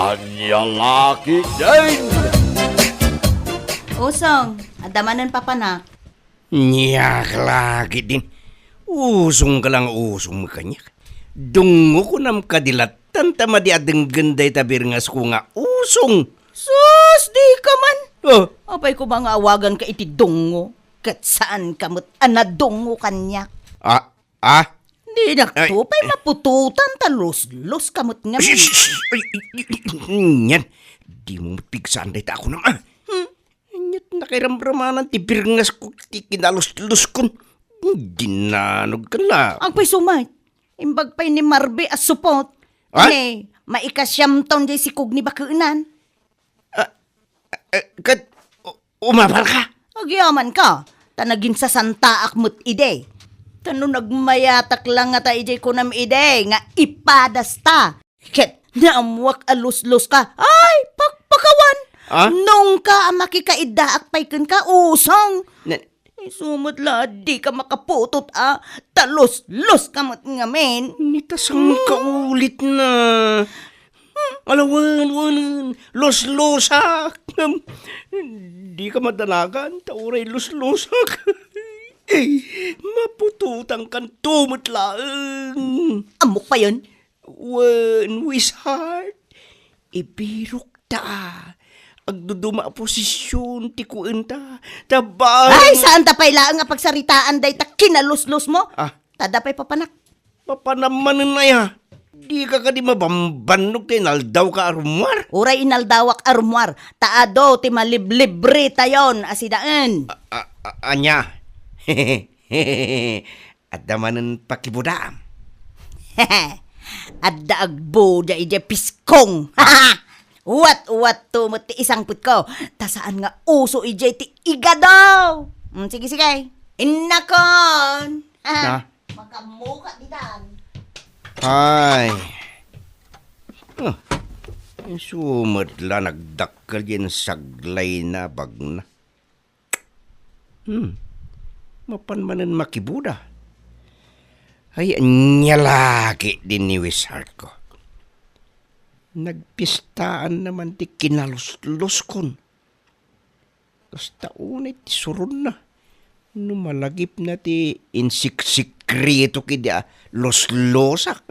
Anya laki din. Usong, adamanan pa panak. Nyak lagi din. Usong ka lang usong makanyak. Dungo ko nam kadilatan tama di adeng ganday tabirngas ko nga usong. Sus, di ka man. Oh, Apay ko ba nga awagan ka iti dungo? Kat saan kamot anadungo kanyak? ah? Di nakto, pay mapututan talus-lus kamot nga. Yan, di mo mapigsan dahi ta ako naman. Nyat nakiramramanan ti birngas ko ti kinalus-lus kon. Dinanog ka la. Ang pay sumay. Imbag pay ni Marbe as supot. Ah? Maikasyam taon di si Kug ni Bakunan. Umabal ka? Agyaman ka. Tanagin sa Santa Akmut ide. Tano nagmayatak lang nga ta ijay kunam ide. Nga ipadas ta. Ket naamwak alus-lus ka. Ay, pakawan. Ah? Nung ka makikaidaak pay kun ka usong. Na- Sumot la, di ka makaputot talos-los kamot nga men. Nitasang kaulit na. Alawan, los-losak. Di ka madanagan, tauray los-losak. Mapututang kan tumutlaan. Amok pa yun. Wan, wishart. Ibirok ta. Agduduma posisyon, tikuin ta. Tabang. Ay, saan tapay laang nga pagsaritaan day ta kinalus-lus mo? Ah. Tadapay papanak. Papanamanan na ya. Di ka di mabambanog kay naldaw ka arumar. Uray inaldawak arumwar. Taado ti maliblibre tayon asidaan. Anya. At damanan pakibudam. Adda agbo da ije piskong. Wat tumot ti isang put ko. Tasaan nga uso ije ti igadaw. Sige. Innakon. Na? Makamuka di dan. Ay. Sumadla nagdakkel yan saglay na bagna. Mapanmanan makibuda. Ay, anya lagi din ni Wishart ko. Nagpistaan naman ti kinalus-lus kon. Tapos taunay ti surun na. Numalagip na ti insiksikreto kida los-losak.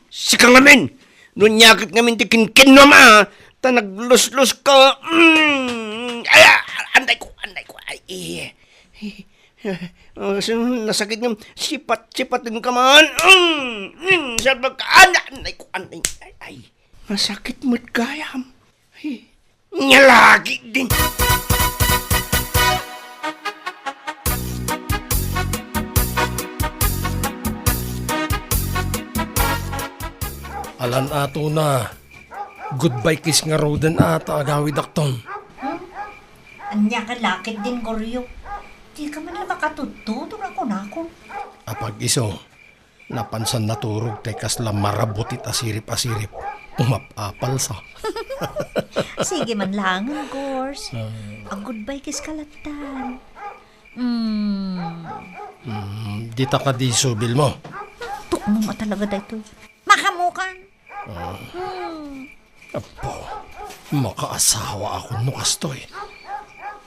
Sika ngamin! Nunyakit ngamin ti kinkin nama! Ta naglus-lus ka! Ay, anday ko! Ay, nasakit nga, sipat-sipatin ka man! Salbag ka! Anday ko! Ay, masakit mo't gayam! Ay, nyalagi din! Alan ato na. Goodbye kiss nga roden ata agawid akton. Anya ka lakit din, Goryo. Di ka man lang makatututong ako na ako. Apag iso, napansan naturog tay kasla marabutit asirip-asirip. Umapapal sa. Sige man lang, Gors. Ang goodbye kis kalatan. Di ta ka di subil mo. Tukmo mo talaga dito. Makamukan. Apo, makaasawa ako no kastoy.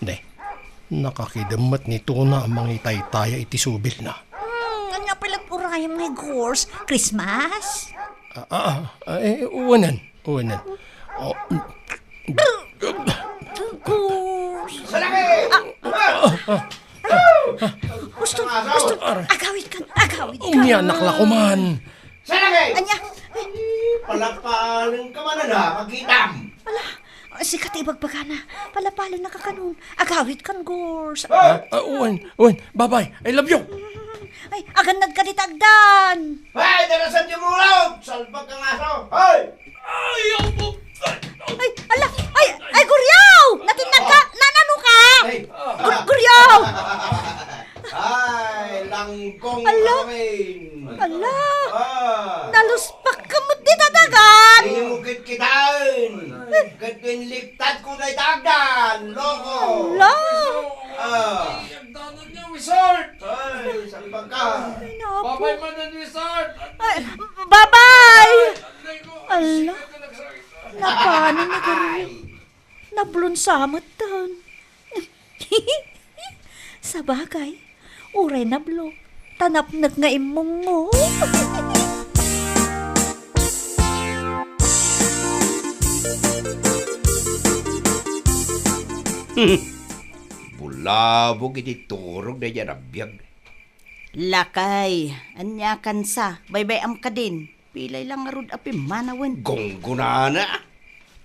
De, nakakidamat nito na ang mga itay-taya iti subil na. Anya pala urayam nga, Gors. Christmas? Uwanan. Oh, Gors. Gusto. Agawid kan. umiyanak la ko man. Anya. Palapalan ka man na, magkitam! Sikat ibagbagana. Palapalan na kakanon. Agawid kan, Gors. Uwan, bye-bye. I love you. Ay, aganad ka ditagdan. Hey, darasan yung mulaw! Salbag kang aso! Hoy! Ay, ala. Ay, Guryaw! Natinag ka. Nanano ka? Guryaw! Ay, langkong Ala. kawin! Ala. Naluspak ka mo ditadagan. Hindi mo kitkitaan! Katwin liktad ko na itagdan! Loko! Ala. Nagdanan niya, Wizard! Ay, salbag ka! Babay man ang Wizard! Bye-bye! Anday ko! Ala. Sige ka sablon samot tan. Sa bagay, uray na blo. Tanapnag nga imong mo. Bulabog iti turog na yan abiyag. Lakay, anya kansa, baybay am ka din. Pilay lang arud api manawen. Gonggunana.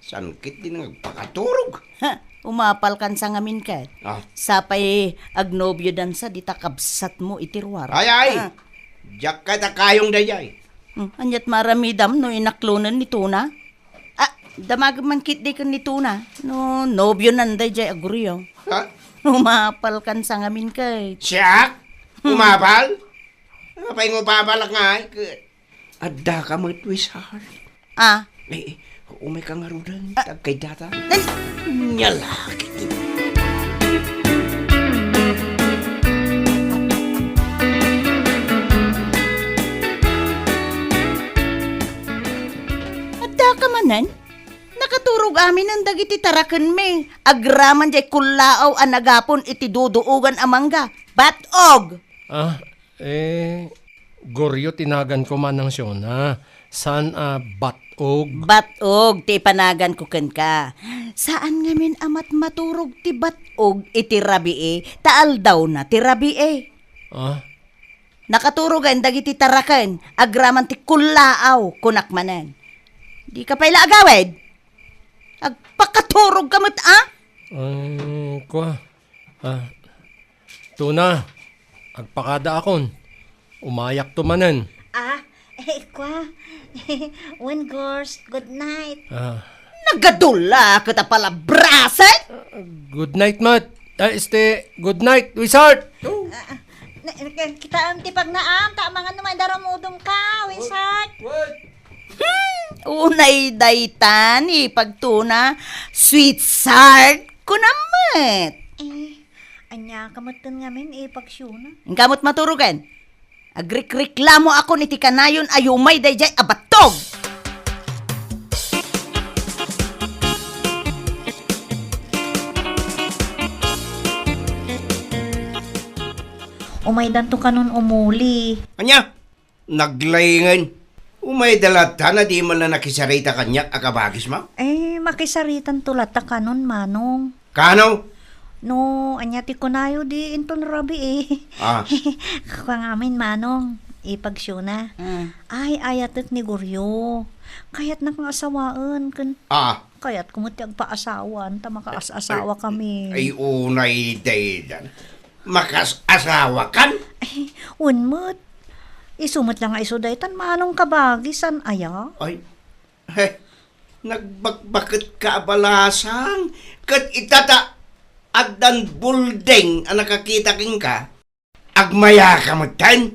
Sankit din ang pakaturog. Ha, umapal kansa ngamin ka. Ah. Sapay agnobyo dan sa dita kabsat mo itirwar. Ay! Ah, Diyak ka ta kayong dayay. anyat maramidam no inaklonan ni Tuna. Ah, damag man kit di kan ni Tuna. No, nobyo nanday jay aguryo. Ha? Umapal kansa ngamin ka. Siyak? Umapal? Apay ngo papalak nga ay. Adda ka mo twisar. Ah, Umay ka nga rudan. Kay data. dali. Nyalaki. Adda ka manan? Nakaturog amin ang dagiti taraken me. Agraman jay kulao ang nagapon iti duduugan amangga. Batog! Goryo tinagan ko man ng Siona. San batog? Batog, ti panagan ko ken ka. Saan ngamin amat maturog ti batog iti rabi taal daw na ti rabi Nakaturogan dagiti taraken, agraman ti kulaaw kunak manan. Di ka pala agawed? Agpakaturog kamot Kwa. Tuna, agpakada akon. Umayak tumanan. Kwa. One girls, good night. Nagadula kita pala braset? Good night, Mat. Good night, Wizard. Kita ang tipag naam, tamangan naman daramudong ka, Wizard. Unay daytan, pagtuna, sweet sart ko namat. Anya, kamutan ngamin, pagsyuna. Ang kamot maturugan. Agrik-reklamo ako ni tikanayon ayumay dayjay abatog. Umaydan to kanon umuli. Anya? Naglayngan. Umay dalata na di man na nakisarita kanyak akabagis ma? Makisaritan tulat ta kanon manong. Kano? No, anya ti kunayo di inton rabi Kung amin manong, ipagsyuna. Ay, ayatet ni Goryo. Kayat na kang asawaan. Kayat kumuti agpaasawan, ta makaasawa kami. Ay unay daydan. Makas-asawa kan? Unmut. Isumot lang nga isudaytan manong kabagisan aya. Ay, nagbakbakit ka abalasang. Kat itata addan buldeng ang nakakita king ka. Agmaya ka mo tan.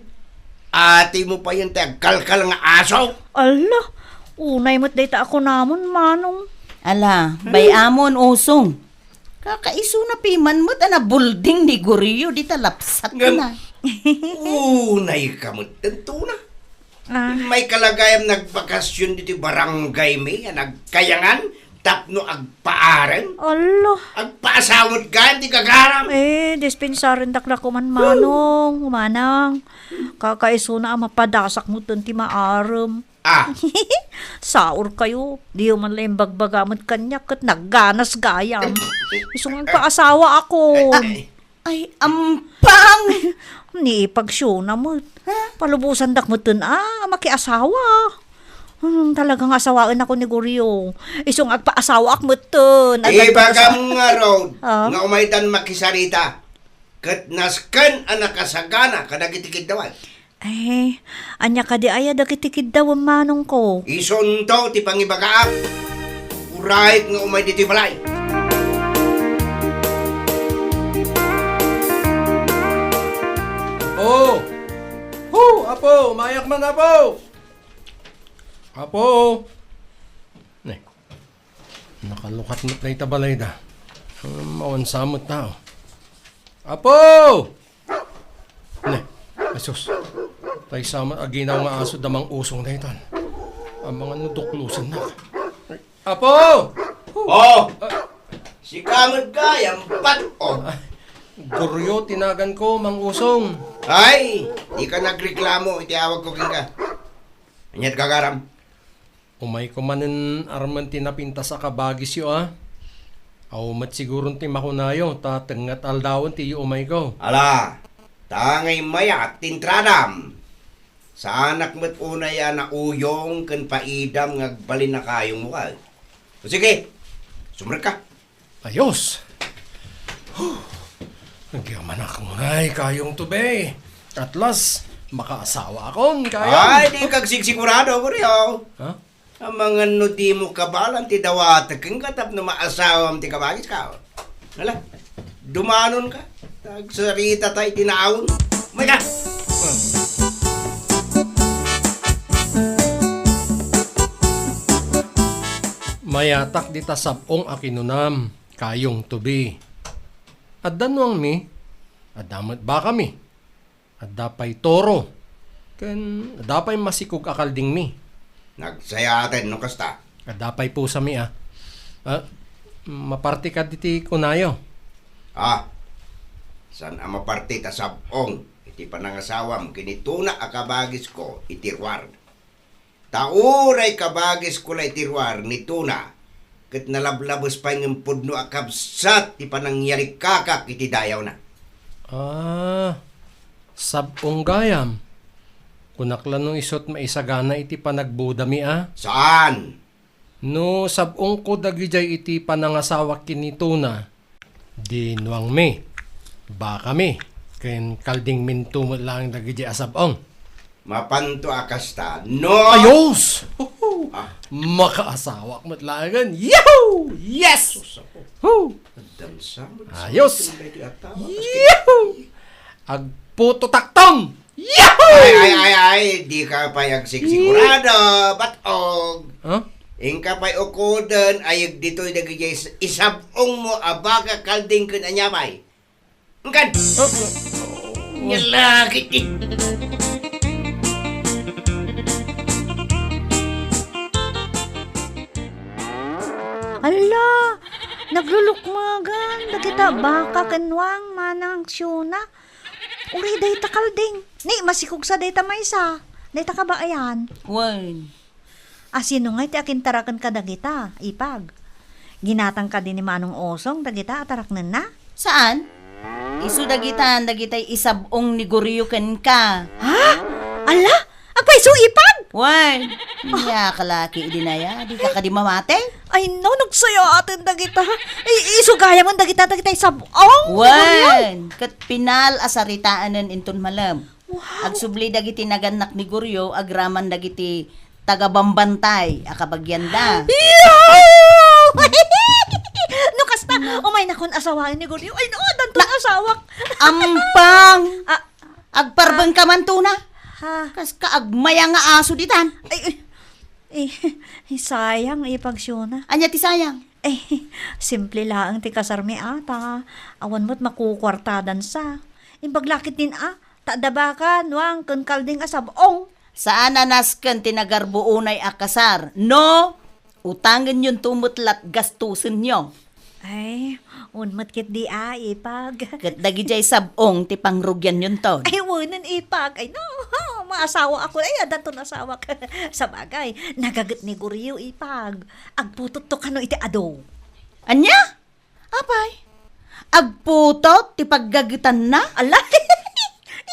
Ati mo pa yun tayo kalkal nga aso. Ala, unay mo't dayta ako namon manong. Ala, bayamon usong. Kakaiso na piman mo't ana bulding ni Goryo di talapsat na. Unay ka mo tanto na. May kalagayam nagbakasyon dito barangay may nagkayangan. Tapno agpaaren. Ala. Agpaasamot ka, hindi kagaram. Dispensarin dakla ko man manong, manang. Kakaiso na mapadasak mo ti maaram. Saur kayo. Di man lang bagbagamot kanya kat nagganas gayam. Isungan paasawa ako. Ay, ampang! Ni pagsyuna mo. Palubusan dak mo makiasawa. Talagang asawaan ako ni Goryo. Isong agpaasawa ak mo ton. Ibagam nga road. Nga umaytan makisarita. Kat naskan anak kasagana kadagitikid dawan. Anya ka di aya dagitikid daw manong ko. Isunto ti pangibagaap. Urahit nga umay diti balay. Apo! Umayak man, Apo! Apo! Nakalukat mo't na itabalay da. Mawansamot tao. Apo! Asus. Tay sama aginaw nga aso damang usong na itan. Ang mga nuduklusan na. Apo! Si kamot gayam, bato. Guryo, tinagan ko, Mang Usong. Ay, di ka nagreklamo, itiawag ko king ka. Anyat kagaram. Umay ko manin arman tinapinta sa kabagis yo Mat sigurong ti makunayo, tatengat aldawon ti yu umay ko. Ala, tangay maya, tintradam. Sa anak mo't unay na uyong kan paidam ngagbalin na kayong mukha. O sige, sumrek ka. Ayos! Nagyaman akong ngay kayong tubay. At last, makaasawa akong kayong. Ay, di kag sigurado ko riyo. Ha? Ang mga nudi mo kabalan ti dawata keng katap na maasawam ti kabagis ka. Hala, dumanon ka. Tagsarita tayo tinaawon. May ka! Mayatak di tasapong akinunam, kayong tubi. At danuang mi, adamat ba kami? At dapay toro, ken dapay masikog akalding mi. Nagsaya atin no kasta. At dapay po sa mi maparti ka diti kunayo. San ama parte ta sabong iti panangasawam kinituna akabagis ko itirwar. Tauray kabagis ko la itirwar ni tuna. Ket nalablabos pa ng pudno akabsat ti panangyari kakak iti dayaw na. Sabong gayam. Kunaklan nung isot maisagana iti panagbudami Saan? No sabong ko dagijay iti panangasawa kinituna. Di nuang mi. Baka mi. Ken kalding minto mo lang dagijay asabong. Mapanto akasta. No! Ayos! Makaasawa mo't langan. Yahoo! Yes! Woo! Ayos! Yahoo! Agputo taktong! Yahoo! Ay, di ka pa sigurado, batog. Ingka pa'y ukudan, ayag dito'y nagigay isabong mo, abaka kalding kun anyamay. Angkan! Ngalakit eh! Ala, naglulukmagan. Dagita baka kanwang manang syuna. Uri, dayta kalding. Ni, masikog sa dayta maysa. Dayta ka ba ayan? Wan. Sino nga iti akin tarakan ka dagita, ipag. Ginatang ka din ni Manong Osong, dagita ataraknan na. Saan? Isu dagitay isabong ni Guryuken ka. Ha? Ala, agpaiso ipag! Wan. Iya kalaki idinaya, di ka kadimamate? Ay no, nagsaya atin dagita. Isugaya man dagita sabong. Wan. Kat pinal asaritaanan inton malam. Agsubli dagiti naganak ni Guryo, agraman dagiti tagabambantay, akabagyanda. No kasta, umay na kon asawain ni Guryo. Ay no, dantong asawak. Ampang! Agparbang ka man tuna. Ha? Kas kaagmaya nga aso ditan. Sayang ipagsyuna. Anya ti sayang. Simple lang ti kasarmi ata. Awan mo't makukwartadan sa. Imbaglakit din tadabakan, wang kalding asabong. Saan anasken tinagarbuunay akasar? No, utangan yun tumutlat gastusin nyo. Ay, unmat kit di ipag. Kat dagijay sabong ti pangrugyan yun ton. Ay, wunan ipag. Ay, no, maasawa ako. Ay, adan to nasawa ka. Sa bagay, nagagat ni Guryo ipag. Agputot to kano iti ado. Anya? Apay? Agputot ti paggagitan na? Ala,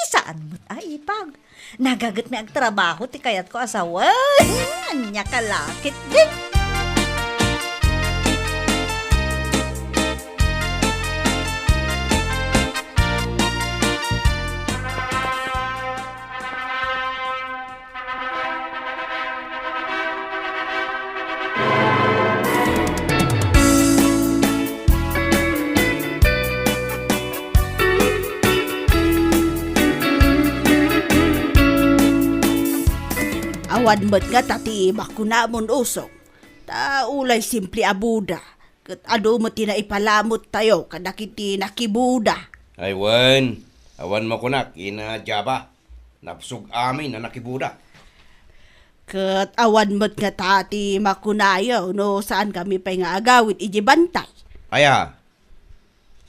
isaan mo't ipag. Nagagat mi agtrabaho ti kayat ko asawa. Anya kalakit din. Awan mo't nga tati makunamon usok. Taulay simple abuda. Kat ado mo tinaipalamot tayo kadakiti nakibuda. Ay, wan. Awan mo kunak, ina jaba. Napsug amin na nakibuda. Kat awan mo't nga tati makunayo no saan kami pa nga agawit iji bantay. Aya,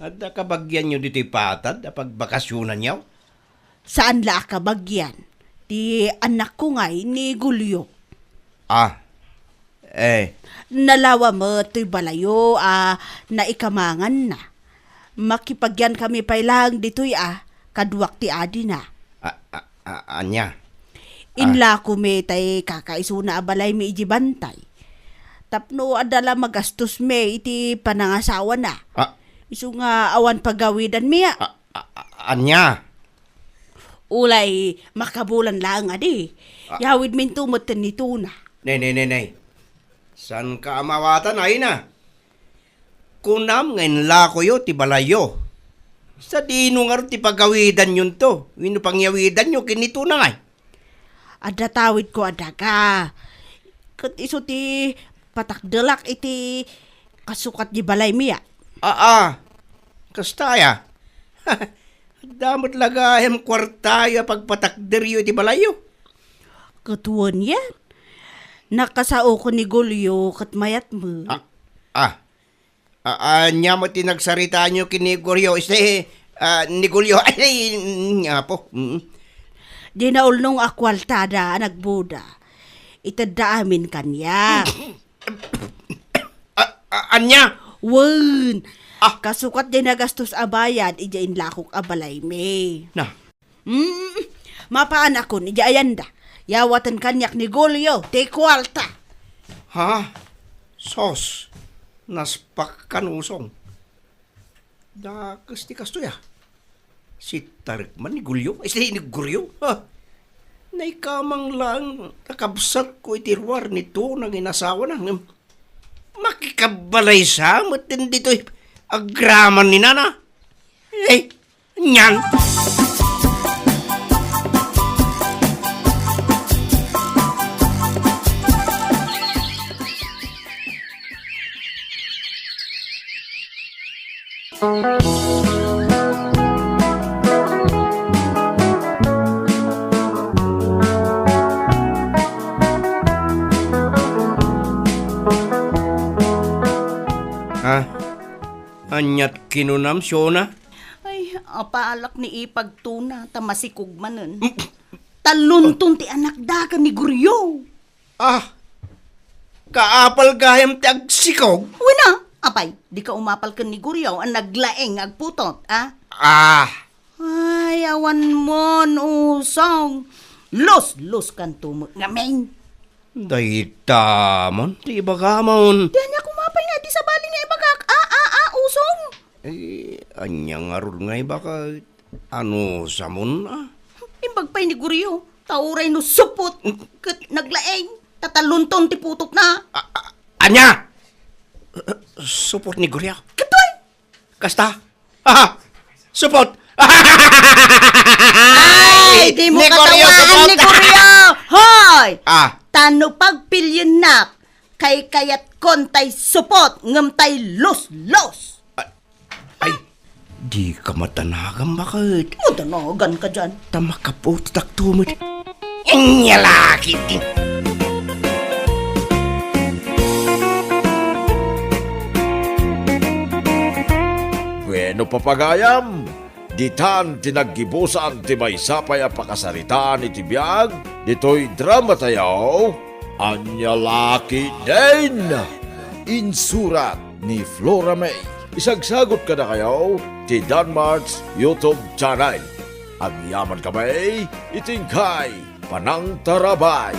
at nakabagyan nyo dito'y patad na pagbakasyonan nyo? Saan la ka bagyan? Di anak ko nga'y ni Gulyo. Nalawa mo to'y balayo, na ikamangan na. Makipagyan kami pailang dito'y kaduwak ti adi na. Anya? Inla ko me tay kakaisuna abalay mi iji bantay. Tapno adala magastos me iti panangasawa na. Isu nga awan pagawidan miya. Anya? Ulay makabulan lang adi. Yawid min tumuten nito na. Nay. San ka amawatan ay na? Kunam ngayon lako yo ti balayo. Sa dino nga ti pagawidan yun to. Wino pangyawidan nyo kinito na ngay. Ada tawid ko adaga. Kat iso ti patakdelak iti kasukat di balay miya. Kastaya. Damot lagayam kwartaya pagpatakderyo iti balayo. Katuan yan. Nakasao ko ni Gulyo kat mayat mo. Anya mo tinagsarita nyo kini Gulyo. Ni Gulyo. Ay, nga po. Di na ulnong akwaltada nagbuda. Itada amin kanya. Anya? Wen! Kasukat din nagastos abayad, ijain lakok abalay me. Na? Mapaan ako, ija ayanda. Yawatan kanyak ni Gulyo, te kwalta. Ha? Sos? Naspak kanusong. Dakas ti kasto ya. Si Tarikman ni Gulyo? Ni Gulyo? Naikamang lang nakabsat ko itirwar nito ng inasawa na. Makikabalay sa matin dito'y agraman ni Nana. Nyan. Anyat kinunam siyona? Ay, apaalak ni ipagtuna, tamasikog manen. Taluntun ti anak daga ni Gulyo. Kaapal gayam ti agsikog? Wina, apay, di ka umapal ka ni Gulyo, ang naglaeng agputot, Ay, awan mo, usong. Los kan tumot ngamen. Daytamon, ti bagamon. Di niya kumapay nga, di sa bali niya ibagak. Usong. Anyang arul ngay baka ano samon Imbagpay ni Gulyo, tauray no supot. Kat naglaeng, tatalunton ti putok na. Anya! Support ni Gulyo? Katoy! Kasta? Support! Ay, di mo katawaan ni Gulyo! Hoy! Tano pagpilyon nak, kay kayat kontay supot, ngamtay los. Ay, di ka matanagan bakit? Matanagan ka dyan. Tamakapot taktumot. Inyalakit din. Bueno papagayam, ditan tinaggibusan ti may sapay a pakasaritaan iti biyag, dito'y drama tayaw, Anya Laki din! Insurat ni Flora May. Isagsagot ka na kayo ti Danmarks YouTube channel. Agyaman kamay, itingkay, panang tarabay.